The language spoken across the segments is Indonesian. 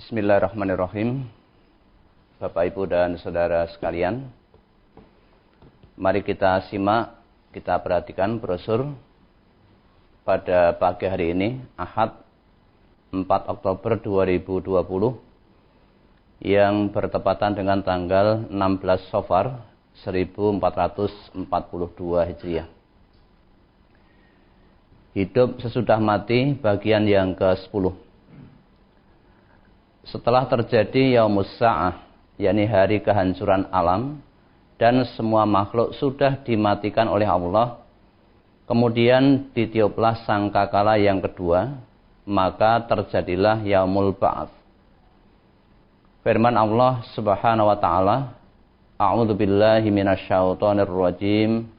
Bismillahirrahmanirrahim. Bapak, Ibu, dan saudara sekalian, mari kita simak, kita perhatikan brosur pada pagi hari ini, Ahad 4 Oktober 2020, yang bertepatan dengan tanggal 16 Safar 1442 Hijriah. Hidup sesudah mati, bagian yang ke-10. Setelah terjadi Yaumus Sa'ah, yakni hari kehancuran alam, dan semua makhluk sudah dimatikan oleh Allah, kemudian ditiuplah sangkakala yang kedua, maka terjadilah Yaumul Ba'ats. Firman Allah Subhanahu wa taala, A'udzu billahi minasyaitonir rajim.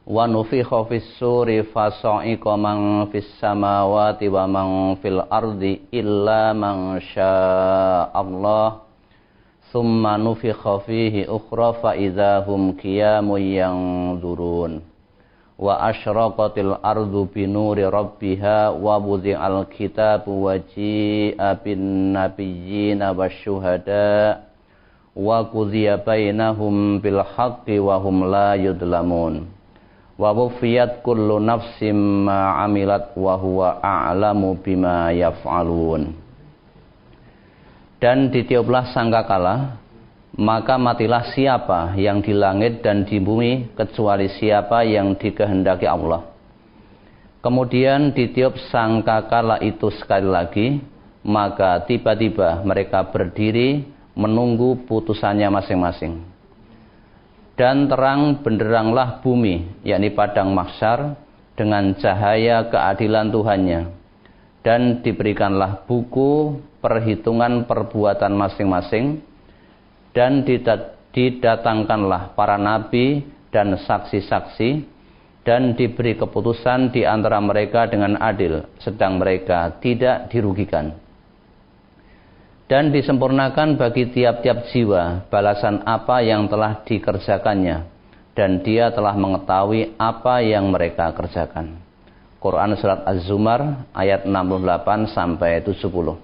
Wa nufikha fis-suri fasa'iqa man fis samawati wa man fil ardi illa man sya'allah thumma nufikha fihi ukhra fa idzahum qiyamun yanzurun wa asyraqatil ardu binuri rabbiha wa wudi'al kitabu wa ji'a bin nabiyyina wasyuhada wa qudiya bainahum bil haqqi wa hum la yudlamun wa wufiyat kullu nafsim ma amilat wa huwa a'lamu bima yaf'alun. Dan ditiuplah sangkakala, maka matilah siapa yang di langit dan di bumi kecuali siapa yang dikehendaki Allah. Kemudian ditiup sangkakala itu sekali lagi, maka tiba-tiba mereka berdiri menunggu putusannya masing-masing. Dan terang benderanglah bumi, yakni padang mahsyar, dengan cahaya keadilan Tuhannya. Dan diberikanlah buku perhitungan perbuatan masing-masing, dan didatangkanlah para nabi dan saksi-saksi, dan diberi keputusan di antara mereka dengan adil, sedang mereka tidak dirugikan. Dan disempurnakan bagi tiap-tiap jiwa balasan apa yang telah dikerjakannya, dan dia telah mengetahui apa yang mereka kerjakan. Quran Surat Az-Zumar ayat 68 sampai 70.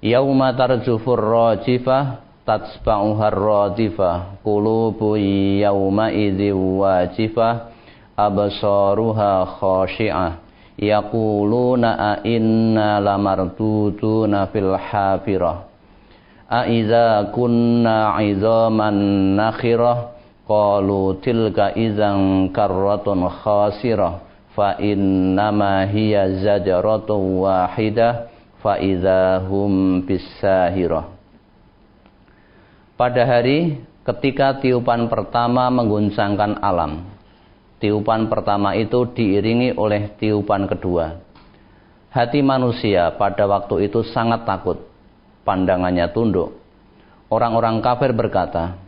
Yauma tarjufur rajifah tatsba'uhar radifah qulubu yauma idzi wajifah absaruha khashi'ah yaquluna a inna lamarduduna fil hafirah a idza kunna 'idzaman nakhirah qalu tilka idzan karratun khasirah fa innama hiya zajratun wahidah fa idzahum bisahirah. Pada hari ketika tiupan pertama mengguncangkan alam, tiupan pertama itu diiringi oleh tiupan kedua. Hati manusia pada waktu itu sangat takut, pandangannya tunduk. Orang-orang kafir berkata,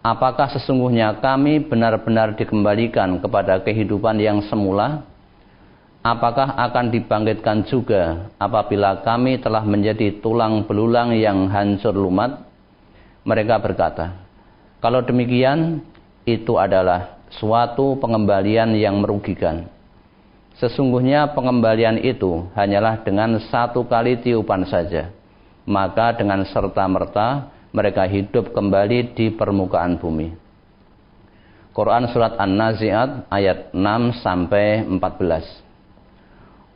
apakah sesungguhnya kami benar-benar dikembalikan kepada kehidupan yang semula? Apakah akan dibangkitkan juga apabila kami telah menjadi tulang belulang yang hancur lumat? Mereka berkata, kalau demikian, itu adalah suatu pengembalian yang merugikan. Sesungguhnya pengembalian itu hanyalah dengan satu kali tiupan saja. Maka dengan serta-merta mereka hidup kembali di permukaan bumi. Quran Surat An-Nazi'at ayat 6 sampai 14.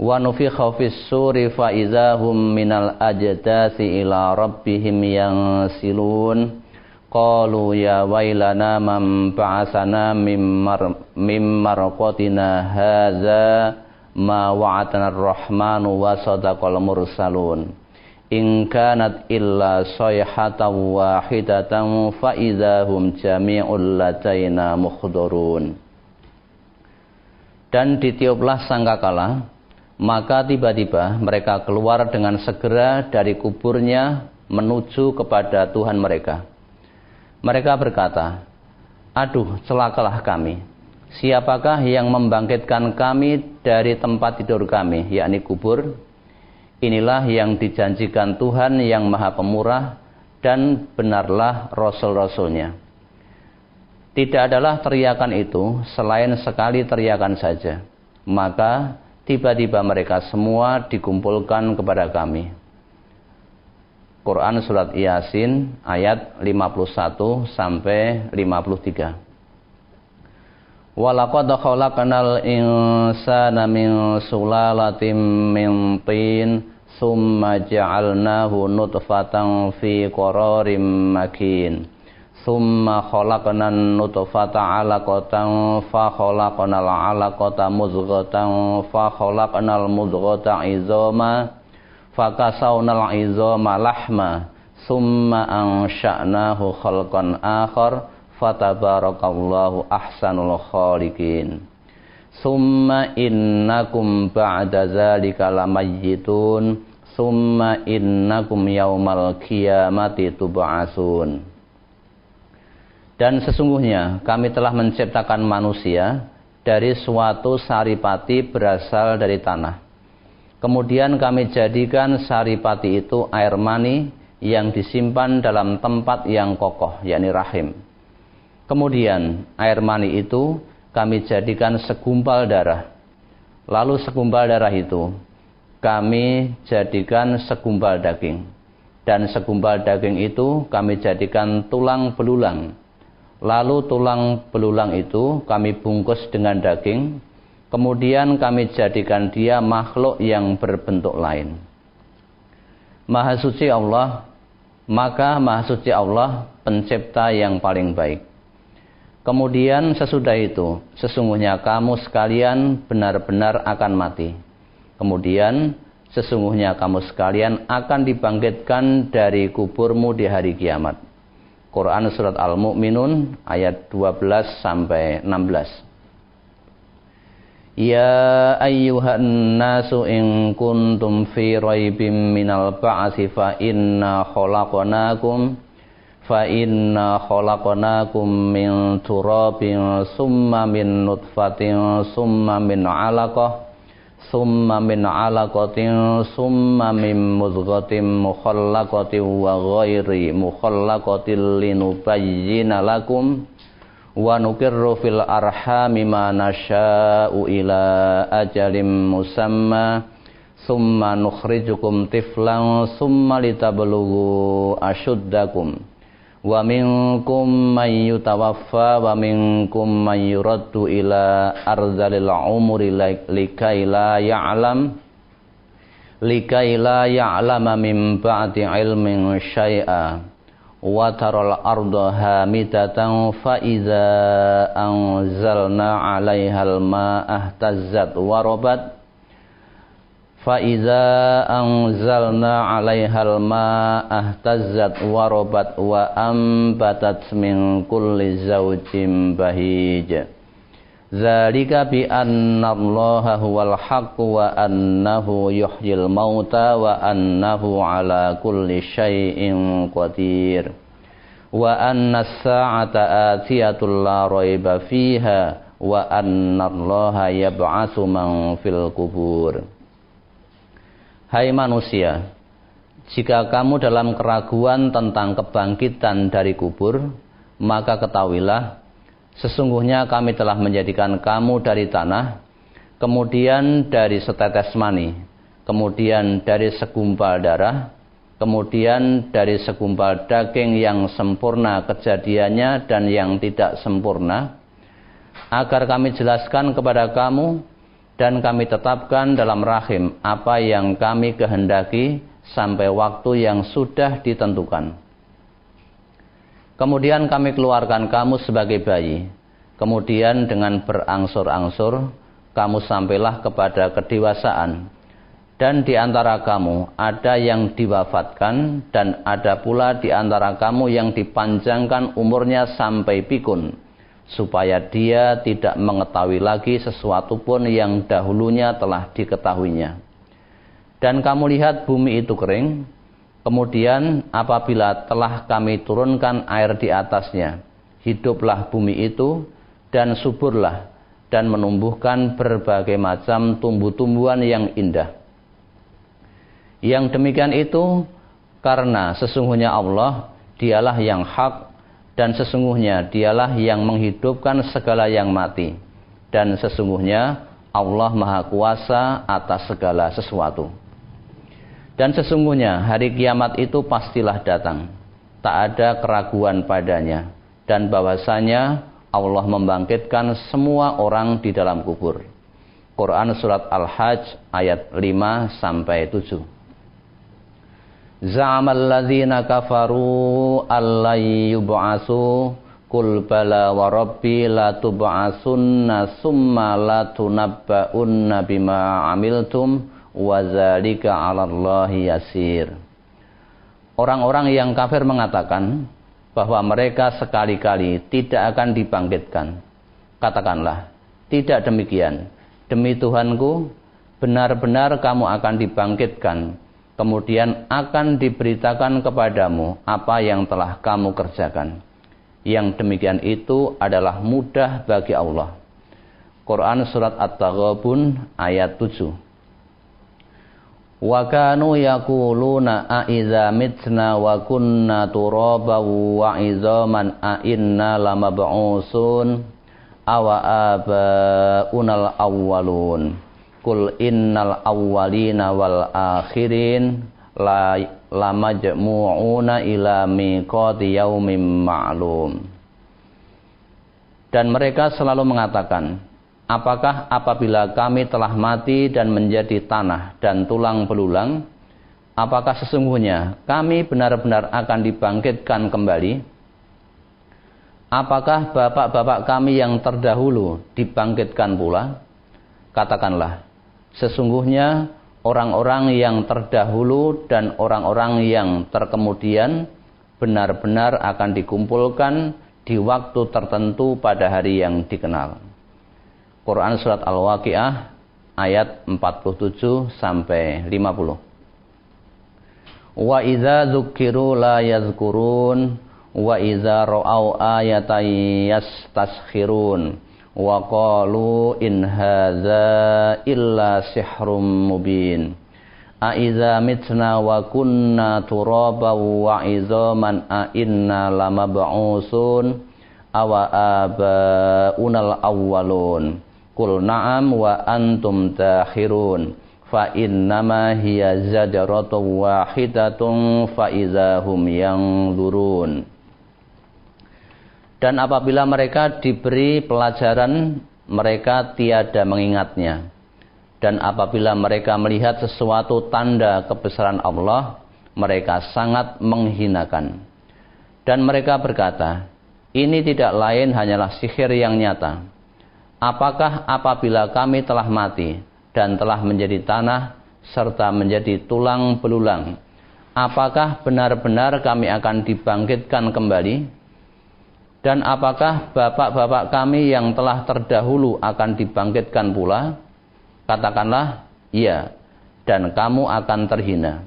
Wa nufikha fis-suri fa idzahum minal ajdasi ila rabbihim yansilun. Qalu ya wailana man ba'asana mim marqatina hadza ma wa'atana ar-rahmanu wa sadaqal mursalun in kanat illa sayhatan wahidatan fa idzahum jami'ul ladaina muhdharun. Dan ditiuplah sangkakala, maka tiba-tiba mereka keluar dengan segera dari kuburnya menuju kepada Tuhan mereka. Mereka berkata, aduh, celakalah kami. Siapakah yang membangkitkan kami dari tempat tidur kami, yakni kubur? Inilah yang dijanjikan Tuhan yang Maha Pemurah, dan benarlah Rasul-Rasulnya. Tidak adalah teriakan itu selain sekali teriakan saja. Maka tiba-tiba mereka semua dikumpulkan kepada kami. Quran surat Yasin ayat 51 sampai 53. Walaqad khalaqnal insana min sulalatin min tin summa ja'alnahu nutfatan fi qararim makin summa khalaqnan nutfata 'alaqatan fa khalaqnal 'alaqata mudghatan fa khalaqnal mudghata 'izama fakasawnal 'izama lahma summa ansha'nahu khalqan akhar fatabarakallahu ahsanul khaliqin summa innakum ba'da dzalika lamayyitun summa innakum yaumal qiyamati tub'atsun. Dan sesungguhnya kami telah menciptakan manusia dari suatu saripati berasal dari tanah. Kemudian kami jadikan saripati itu air mani yang disimpan dalam tempat yang kokoh, yakni rahim. Kemudian air mani itu kami jadikan segumpal darah. Lalu segumpal darah itu kami jadikan segumpal daging. Dan segumpal daging itu kami jadikan tulang belulang. Lalu tulang belulang itu kami bungkus dengan daging. Kemudian kami jadikan dia makhluk yang berbentuk lain. Maha suci Allah, maka maha suci Allah pencipta yang paling baik. Kemudian sesudah itu, sesungguhnya kamu sekalian benar-benar akan mati. Kemudian sesungguhnya kamu sekalian akan dibangkitkan dari kuburmu di hari kiamat. Quran surat Al-Mu'minun ayat 12 sampai 16. Ya ayyuhan nasu in kuntum fi raibim minal ba'si fa inna khalaqnakum min turabin summa min nutfatin summa min 'alaqah summa min 'alaqatin summa min mudghatin mukhallaqatin wa ghairi mukhallaqatin linubayyina lakum wa nukirru fil arhami ma nasha'u ila ajalin musamma summa nukhrijukum tiflan summa litablughu ashuddakum wa minkum man yutawaffa wa minkum man yuraddu ila arzalil umuri likai la ya'lama min ba'di ilmin syai'a wa taral arda hamidatan fa iza anzalna 'alaihal ma'a ihtazzat wa rabat fa iza anzalna 'alaihal ma'a ihtazzat wa rabat wa ambatat min kulli zawjin bahij. Dzalika bi anna Allaha huwal haqqu wa annahu yuhyil mauta wa annahu ala kulli syai'in qadir wa anna as-sa'ata atiyatul la raiba fiha wa anna Allaha yab'atsu man fil qubur. Hai manusia, jika kamu dalam keraguan tentang kebangkitan dari kubur, maka ketahuilah sesungguhnya kami telah menjadikan kamu dari tanah, kemudian dari setetes mani, kemudian dari segumpal darah, kemudian dari segumpal daging yang sempurna kejadiannya dan yang tidak sempurna, agar kami jelaskan kepada kamu dan kami tetapkan dalam rahim apa yang kami kehendaki sampai waktu yang sudah ditentukan. Kemudian kami keluarkan kamu sebagai bayi. Kemudian dengan berangsur-angsur, kamu sampailah kepada kedewasaan. Dan di antara kamu ada yang diwafatkan, dan ada pula di antara kamu yang dipanjangkan umurnya sampai pikun, supaya dia tidak mengetahui lagi sesuatu pun yang dahulunya telah diketahuinya. Dan kamu lihat bumi itu kering, kemudian apabila telah kami turunkan air di atasnya, hiduplah bumi itu dan suburlah dan menumbuhkan berbagai macam tumbuh-tumbuhan yang indah. Yang demikian itu karena sesungguhnya Allah dialah yang hak dan sesungguhnya dialah yang menghidupkan segala yang mati dan sesungguhnya Allah Maha Kuasa atas segala sesuatu. Dan sesungguhnya hari kiamat itu pastilah datang, tak ada keraguan padanya, dan bahwasanya Allah membangkitkan semua orang di dalam kubur. Quran surat Al-Hajj ayat 5-7. Za'amal ladzina kafaru allai yub'atsu qul bala wa rabbi la tub'atsunna summa la tunabba'unna bima 'amiltum wa dzalika 'alallahi yasir. Orang-orang yang kafir mengatakan bahwa mereka sekali-kali tidak akan dibangkitkan. Katakanlah, tidak demikian. Demi Tuhanku, benar-benar kamu akan dibangkitkan. Kemudian akan diberitakan kepadamu apa yang telah kamu kerjakan. Yang demikian itu adalah mudah bagi Allah. Quran surat At-Taghabun ayat 7. Wa kanu yaquluna a idza mitna wa kunna turaban wa idzaman a inna lamab'usun awa abaunal awwalun. Qul innal awwalina wal akhirin lamajmu'una ila miqati yaumin ma'lum. Dan mereka selalu mengatakan, apakah apabila kami telah mati dan menjadi tanah dan tulang belulang, apakah sesungguhnya kami benar-benar akan dibangkitkan kembali? Apakah bapak-bapak kami yang terdahulu dibangkitkan pula? Katakanlah, sesungguhnya orang-orang yang terdahulu dan orang-orang yang terkemudian benar-benar akan dikumpulkan di waktu tertentu pada hari yang dikenal. Quran surat Al-Waqiah ayat 47-50. Wa idza dzukiru la yazkurun wa idza ra'au ayatan yastaskhirun wa qalu in hadza illa sihrun mubin. A idza mitna wa kunna turaban wa idzaman a inna lamab'usun awa abaunal awwalun. Qul na'am wa antum dakhirun fa innama hiya zajratun wahidatun fa idzahum yanzurun. Dan apabila mereka diberi pelajaran, mereka tiada mengingatnya. Dan apabila mereka melihat sesuatu tanda kebesaran Allah, mereka sangat menghinakan. Dan mereka berkata, ini tidak lain hanyalah sihir yang nyata. Apakah apabila kami telah mati dan telah menjadi tanah serta menjadi tulang belulang, apakah benar-benar kami akan dibangkitkan kembali? Dan apakah bapak-bapak kami yang telah terdahulu akan dibangkitkan pula? Katakanlah, iya, dan kamu akan terhina.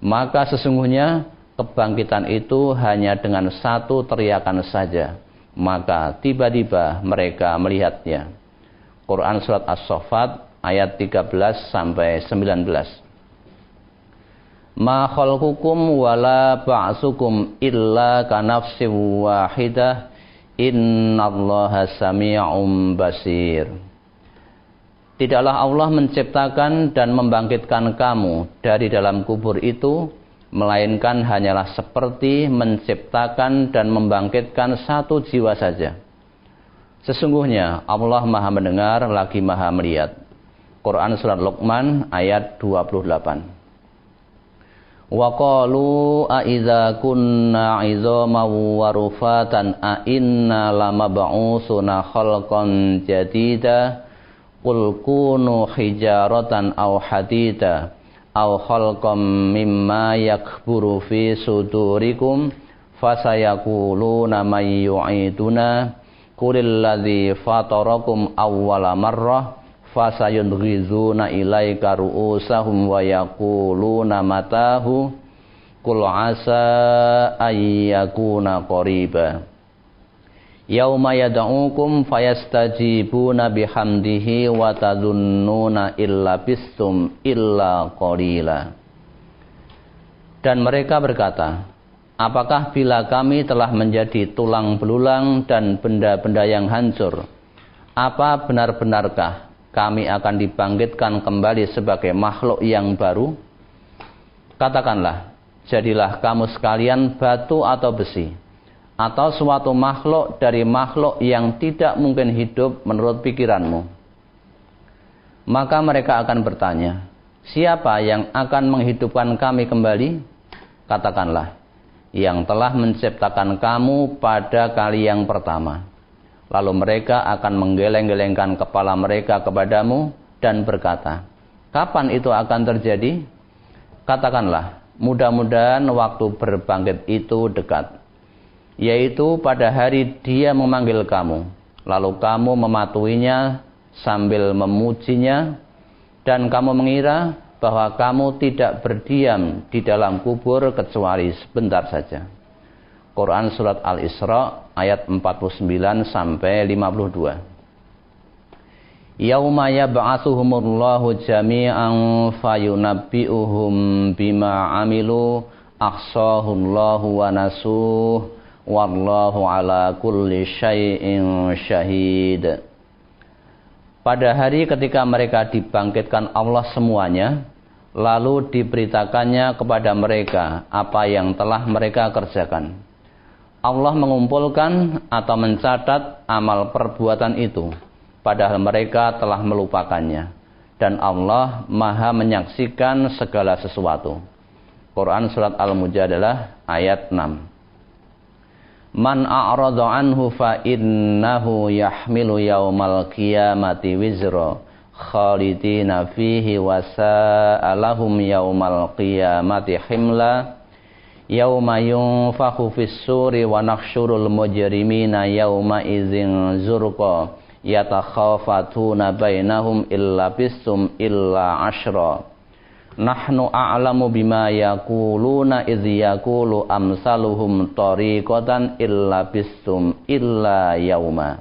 Maka sesungguhnya kebangkitan itu hanya dengan satu teriakan saja. Maka tiba-tiba mereka melihatnya. Quran surat As-Saffat ayat 13-19. Ma khalqukum wala ba'sukum illa kanafsin wahidah innallaha sami'un basir. Tidaklah Allah menciptakan dan membangkitkan kamu dari dalam kubur itu, melainkan hanyalah seperti menciptakan dan membangkitkan satu jiwa saja. Sesungguhnya Allah Maha mendengar lagi Maha melihat. Quran surat Luqman ayat 28. Wa qalu a idza kunna 'idzaman wa rufatan a inna lamab'usuna khalqan jadida qul kunu hijaratan aw hadida aw khalqam mimma yakburu fi sudurikum fasayaquluna may yu'iduna qulil ladzi fatarakum awwala marrah fasayudghizuna ilaika ru'usahum wa yaquluna matahu qul asa ayyakuna qariba yauma yad'ukum fayastajibuna bihamdihi wa tadhunnuna illa bistum illa qalila. Dan mereka berkata, apakah bila kami telah menjadi tulang belulang dan benda-benda yang hancur, apa benar-benarkah kami akan dibangkitkan kembali sebagai makhluk yang baru? Katakanlah, jadilah kamu sekalian batu atau besi, atau suatu makhluk dari makhluk yang tidak mungkin hidup menurut pikiranmu. Maka mereka akan bertanya, siapa yang akan menghidupkan kami kembali? Katakanlah, yang telah menciptakan kamu pada kali yang pertama. Lalu mereka akan menggeleng-gelengkan kepala mereka kepadamu dan berkata, kapan itu akan terjadi? Katakanlah, mudah-mudahan waktu berbangkit itu dekat, yaitu pada hari Dia memanggil kamu, lalu kamu mematuhinya sambil memujinya, dan kamu mengira bahwa kamu tidak berdiam di dalam kubur kecuali sebentar saja. Quran Surat Al-Isra ayat 49 sampai 52. Yauma yab'atsuhumullahu jami'an fayunabbi'uhum bima 'amilu ahsahullahu wa nasuh wallahu ala kulli syai'in syahid. Pada hari ketika mereka dibangkitkan Allah semuanya, lalu diberitakannya kepada mereka apa yang telah mereka kerjakan. Allah mengumpulkan atau mencatat amal perbuatan itu, padahal mereka telah melupakannya, dan Allah Maha menyaksikan segala sesuatu. Quran Surat Al-Mujadalah ayat 6. Man a'rada anhu fa innahu yahmilu yaumal qiyamati wizra khalidina fihi wa sa'alahum yaumal qiyamati himla yauma yunfakhu fis suri wa nakhsyurul mujrimina yauma idzin zurqa yatakhafatuna bainahum illa bisum illa ashra nahnu a'lamu bima yaquluna idz yaqulu amsaluhum tariqatan illa bisum illa yauma.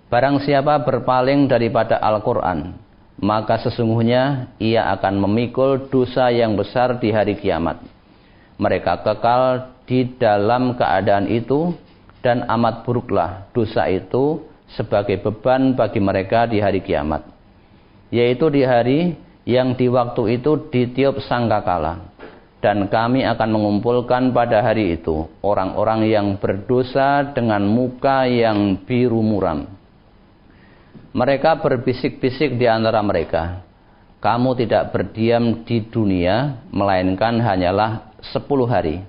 Barang siapa berpaling daripada Al-Quran, maka sesungguhnya ia akan memikul dosa yang besar di hari kiamat. Mereka kekal di dalam keadaan itu, dan amat buruklah dosa itu sebagai beban bagi mereka di hari kiamat, yaitu di hari yang di waktu itu ditiup sangkakala, dan kami akan mengumpulkan pada hari itu orang-orang yang berdosa dengan muka yang biru muram. Mereka berbisik-bisik di antara mereka, kamu tidak berdiam di dunia, melainkan hanyalah 10 hari.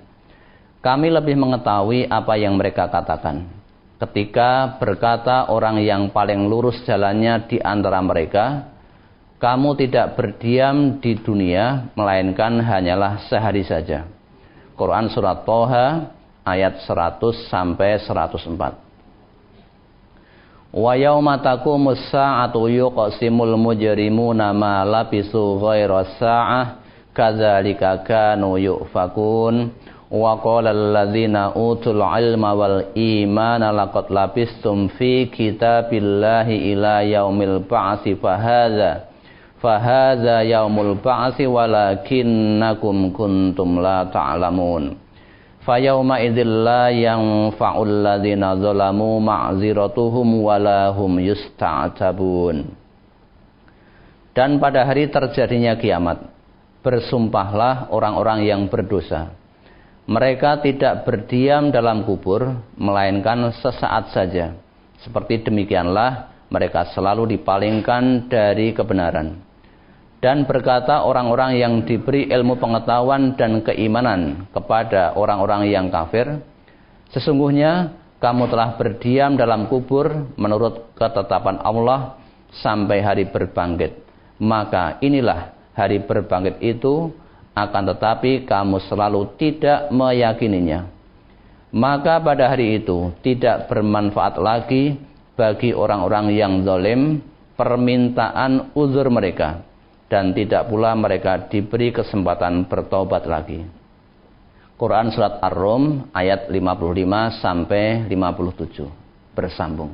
Kami lebih mengetahui apa yang mereka katakan. Ketika berkata orang yang paling lurus jalannya di antara mereka, kamu tidak berdiam di dunia, melainkan hanyalah sehari saja. Quran Surat Toha ayat 100 sampai 104. Wa yauma taqumus sa'atu yuqsimul mujrimuna ma labisu ghaira sa'ah kadzalika kanu yufakun wa qala alladzina utul ilma wal imana laqad labistum fi kitabillahi ila yaumil ba'tsi fahadza yaumul ba'tsi walakinnakum kuntum la ta'lamun. Fayauma idzil la yanfa'ul ladzina zalamu ma'ziratuhum wala hum yusta'tabun. Dan pada hari terjadinya kiamat, bersumpahlah orang-orang yang berdosa. Mereka tidak berdiam dalam kubur, melainkan sesaat saja. Seperti demikianlah mereka selalu dipalingkan dari kebenaran. Dan berkata orang-orang yang diberi ilmu pengetahuan dan keimanan kepada orang-orang yang kafir, sesungguhnya kamu telah berdiam dalam kubur menurut ketetapan Allah sampai hari berbangkit. Maka inilah hari berbangkit itu, akan tetapi kamu selalu tidak meyakininya. Maka pada hari itu tidak bermanfaat lagi bagi orang-orang yang zalim permintaan uzur mereka, dan tidak pula mereka diberi kesempatan bertobat lagi. Quran Surat Ar-Rum ayat 55 sampai 57 bersambung.